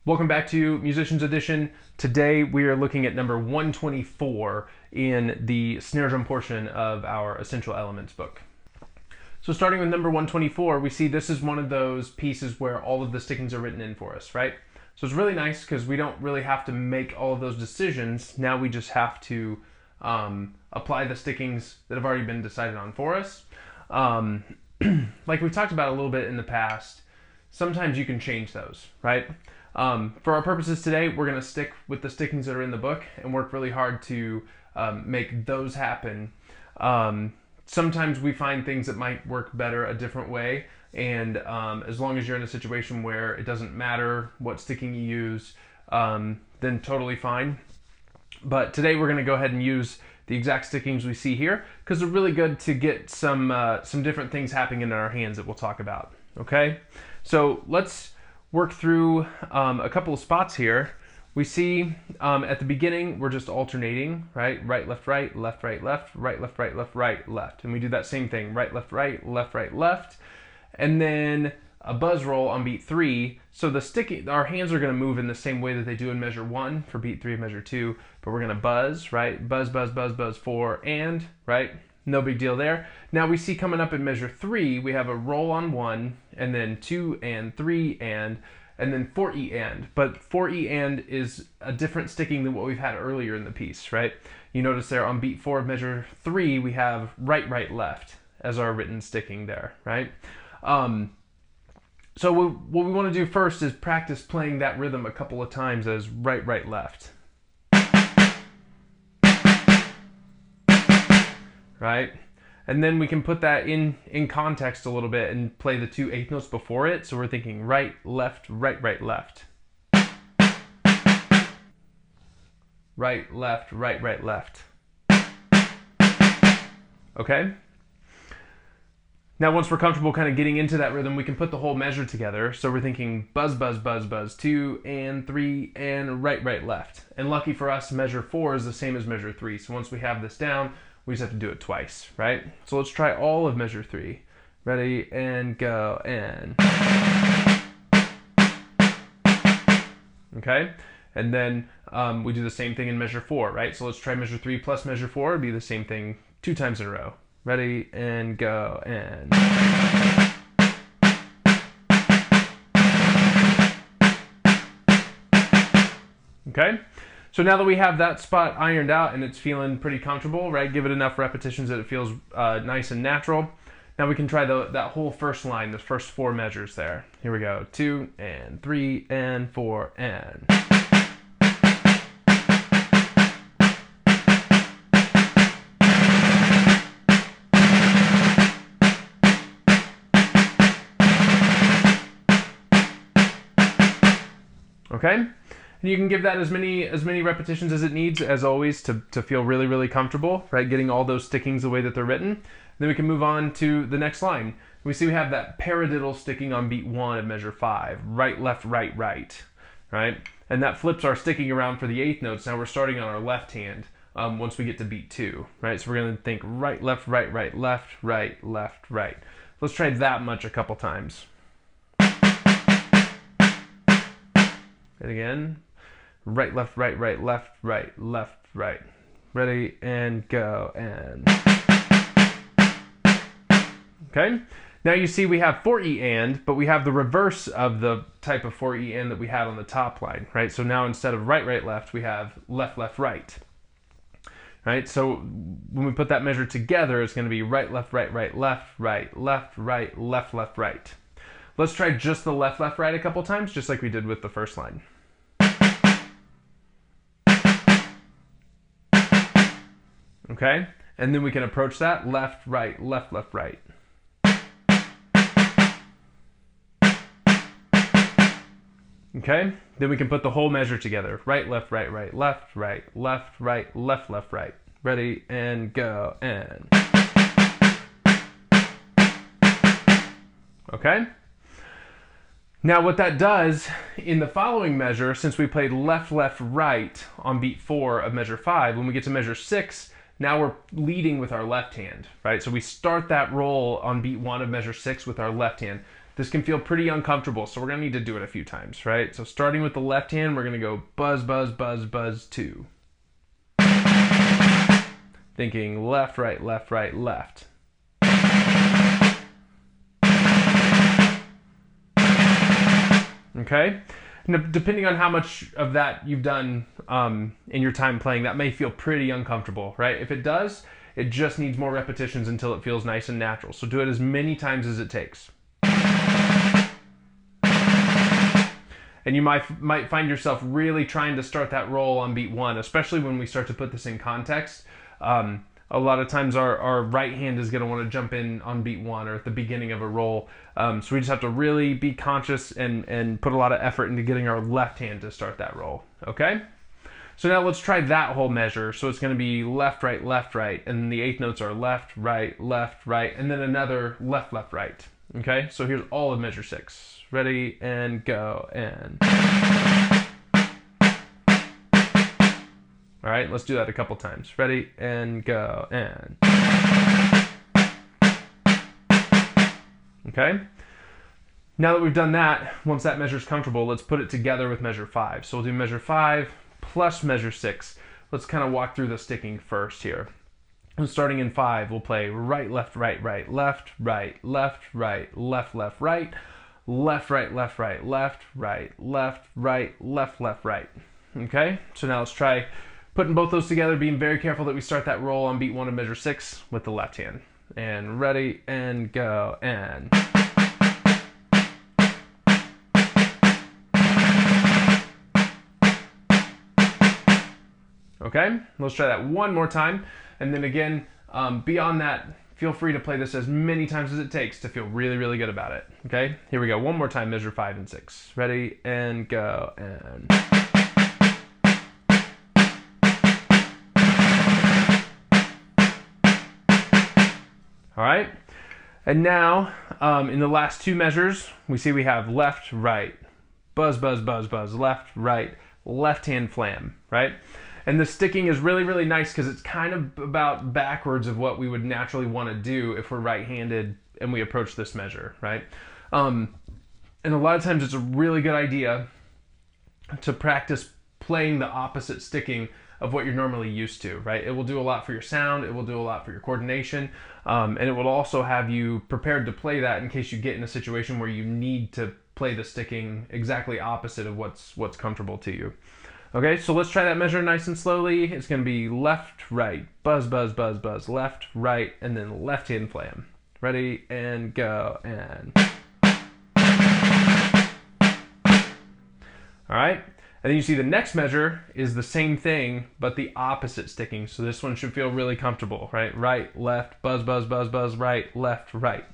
Welcome back to Musicians Edition. Today we are looking at number 124 in the snare drum portion of our Essential Elements book. So starting with number 124, we see this is one of those pieces where all of the stickings are written in for us, right? So it's really nice because we don't really have to make all of those decisions. Now we just have to apply the stickings that have already been decided on for us. Like we've talked about a little bit in the past, sometimes you can change those, right? For our purposes today, we're going to stick with the stickings that are in the book and work really hard to make those happen. Sometimes we find things that might work better a different way, and as long as you're in a situation where it doesn't matter what sticking you use, then totally fine. But today we're going to go ahead and use the exact stickings we see here because they're really good to get some different things happening in our hands that we'll talk about. Okay, so let's work through a couple of spots here. We see at the beginning we're just alternating, right? Right, left, right, left, right, left, right, left, right, left, right, left. And we do that same thing, right, left, right, left. And then a buzz roll on beat 3. So our hands are going to move in the same way that they do in measure 1 for beat 3 and measure 2, but we're going to buzz, right? Buzz, buzz, buzz, buzz, 4, and, right? No big deal there. Now we see coming up in measure 3, we have a roll on 1, and then 2 and 3 and then 4E and. But 4E and is a different sticking than what we've had earlier in the piece, right? You notice there on beat 4 of measure 3, we have right, right, left as our written sticking there, right? So what we want to do first is practice playing that rhythm a couple of times as right, right, left. Right? And then we can put that in context a little bit and play the 2 eighth notes before it. So we're thinking right, left, right, right, left. Right, left, right, right, left. Okay? Now once we're comfortable kind of getting into that rhythm, we can put the whole measure together. So we're thinking buzz, buzz, buzz, buzz, 2 and 3 and right, right, left. And lucky for us, measure 4 is the same as measure 3. So once we have this down, we just have to do it twice, right? So let's try all of measure 3. Ready, and go, and. Okay? And then we do the same thing in measure 4, right? So let's try measure 3 plus measure 4. It'd be the same thing 2 times in a row. Ready, and go, and. Okay? So now that we have that spot ironed out and it's feeling pretty comfortable, right? Give it enough repetitions that it feels nice and natural. Now we can try that whole first line, the first 4 measures there. Here we go. 2 and 3 and 4 and. Okay? And you can give that as many repetitions as it needs, as always, to feel really, really comfortable, right? Getting all those stickings the way that they're written. Then we can move on to the next line. We see we have that paradiddle sticking on beat 1 of measure 5. Right, left, right, right, right? And that flips our sticking around for the eighth notes. Now we're starting on our left hand once we get to beat 2, right? So we're going to think right, left, right, right, left, right, left, right. Let's try that much a couple times. And again. Right, left, right, right, left, right, left, right. Ready, and go, and. Okay? Now you see we have 4E and, but we have the reverse of the type of 4E and that we had on the top line, right? So now instead of right, right, left, we have left, left, right. Right? So when we put that measure together, it's going to be right, left, right, right, left, right, left, right, left, left, right. Let's try just the left, left, right a couple times, just like we did with the first line. Okay? And then we can approach that left, right, left, left, right. Okay? Then we can put the whole measure together. Right, left, right, right, left, right, left, right, left, left, right. Ready, and go, and. Okay? Now what that does in the following measure, since we played left, left, right on beat 4 of measure 5, when we get to measure 6, now we're leading with our left hand, right? So we start that roll on beat 1 of measure 6 with our left hand. this can feel pretty uncomfortable, so we're gonna need to do it a few times, right? So starting with the left hand, we're gonna go buzz, buzz, buzz, buzz, 2. Thinking left, right, left, right, left. Okay? Depending on how much of that you've done in your time playing, that may feel pretty uncomfortable, right? If it does, it just needs more repetitions until it feels nice and natural. So do it as many times as it takes. And you might find yourself really trying to start that roll on beat 1, especially when we start to put this in context. A lot of times our right hand is going to want to jump in on beat 1 or at the beginning of a roll. So we just have to really be conscious and put a lot of effort into getting our left hand to start that roll. Okay? So now let's try that whole measure. So it's going to be left, right, and the eighth notes are left, right, and then another left, left, right. Okay? So here's all of measure 6. Ready, and go, and... All right, let's do that a couple times. Ready, and go, and... Okay? Now that we've done that, once that measure's comfortable, let's put it together with measure 5. So we'll do measure 5 plus measure 6. Let's kind of walk through the sticking first here. And starting in 5, we'll play right, left, right, right, left, right, left, right, left, left, right, left, right, left, right, left, right, left, right, left, left, right. Okay? So now let's try putting both those together, being very careful that we start that roll on beat 1 of measure 6 with the left hand. And ready, and go, and... Okay, let's try that one more time. And then again, beyond that, feel free to play this as many times as it takes to feel really, really good about it. Okay, here we go. One more time, measure 5 and 6. Ready, and go, and... All right, and now in the last 2 measures, we see we have left, right, buzz, buzz, buzz, buzz, left, right, left hand flam, right? And the sticking is really, really nice because it's kind of about backwards of what we would naturally want to do if we're right-handed and we approach this measure, right? And a lot of times it's a really good idea to practice playing the opposite sticking of what you're normally used to, right? It will do a lot for your sound, it will do a lot for your coordination, and it will also have you prepared to play that in case you get in a situation where you need to play the sticking exactly opposite of what's comfortable to you. Okay, so let's try that measure nice and slowly. It's going to be left, right, buzz, buzz, buzz, buzz, left, right, and then left hand flam. Ready, and go, and... All right, and then you see the next measure is the same thing, but the opposite sticking. So this one should feel really comfortable, right? Right, left, buzz, buzz, buzz, buzz, right, left, right.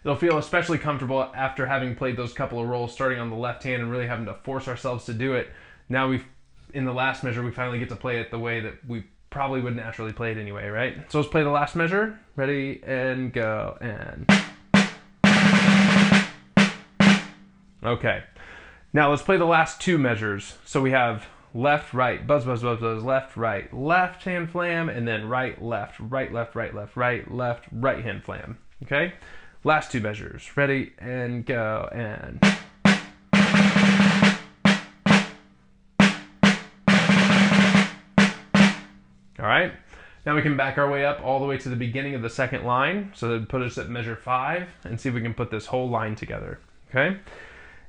It'll feel especially comfortable after having played those couple of rolls starting on the left hand and really having to force ourselves to do it. Now in the last measure, we finally get to play it the way that we probably would naturally play it anyway, right? So let's play the last measure. Ready, and go, and... Okay. Now let's play the last 2 measures. So we have left, right, buzz, buzz, buzz, buzz, left, right, left hand flam, and then right, left, right, left, right, left, right, left, right hand flam. Okay? Last 2 measures. Ready, and go, and... All right, now we can back our way up all the way to the beginning of the second line. So that would put us at measure 5 and see if we can put this whole line together. Okay,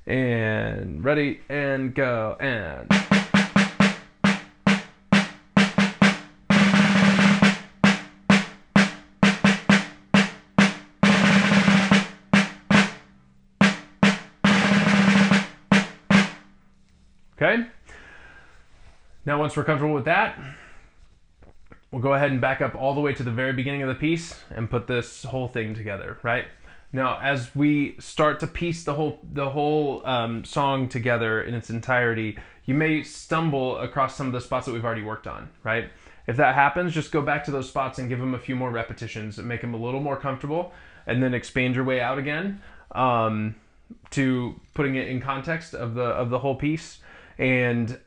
and ready, and go, and... Okay, now once we're comfortable with that, we'll go ahead and back up all the way to the very beginning of the piece and put this whole thing together, right? Now, as we start to piece the whole song together in its entirety, you may stumble across some of the spots that we've already worked on, right? If that happens, just go back to those spots and give them a few more repetitions and make them a little more comfortable, and then expand your way out again to putting it in context of the whole piece, and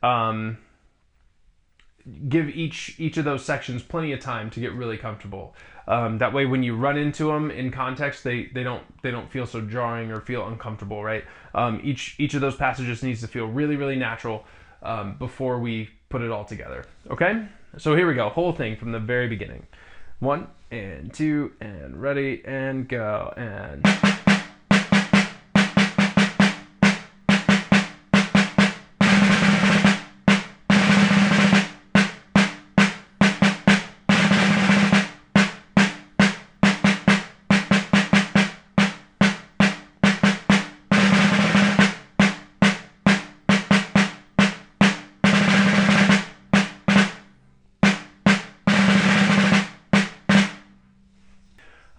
give each of those sections plenty of time to get really comfortable. That way, when you run into them in context, they don't feel so jarring or feel uncomfortable, right? Each of those passages needs to feel really natural before we put it all together. Okay, so here we go, whole thing from the very beginning. 1 and 2 and ready and go and.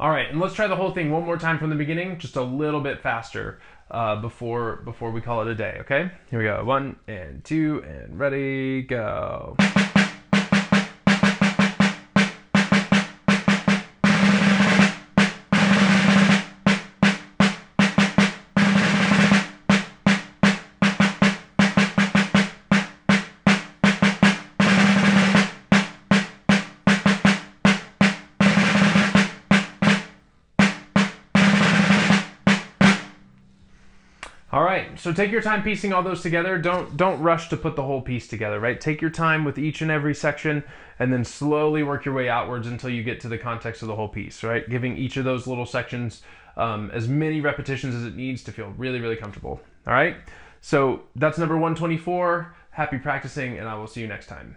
All right, and let's try the whole thing one more time from the beginning, just a little bit faster before we call it a day, okay? Here we go, 1 and 2 and ready, go. All right, so take your time piecing all those together. Don't rush to put the whole piece together, right? Take your time with each and every section and then slowly work your way outwards until you get to the context of the whole piece, right? Giving each of those little sections as many repetitions as it needs to feel really comfortable. All right, so that's number 124. Happy practicing, and I will see you next time.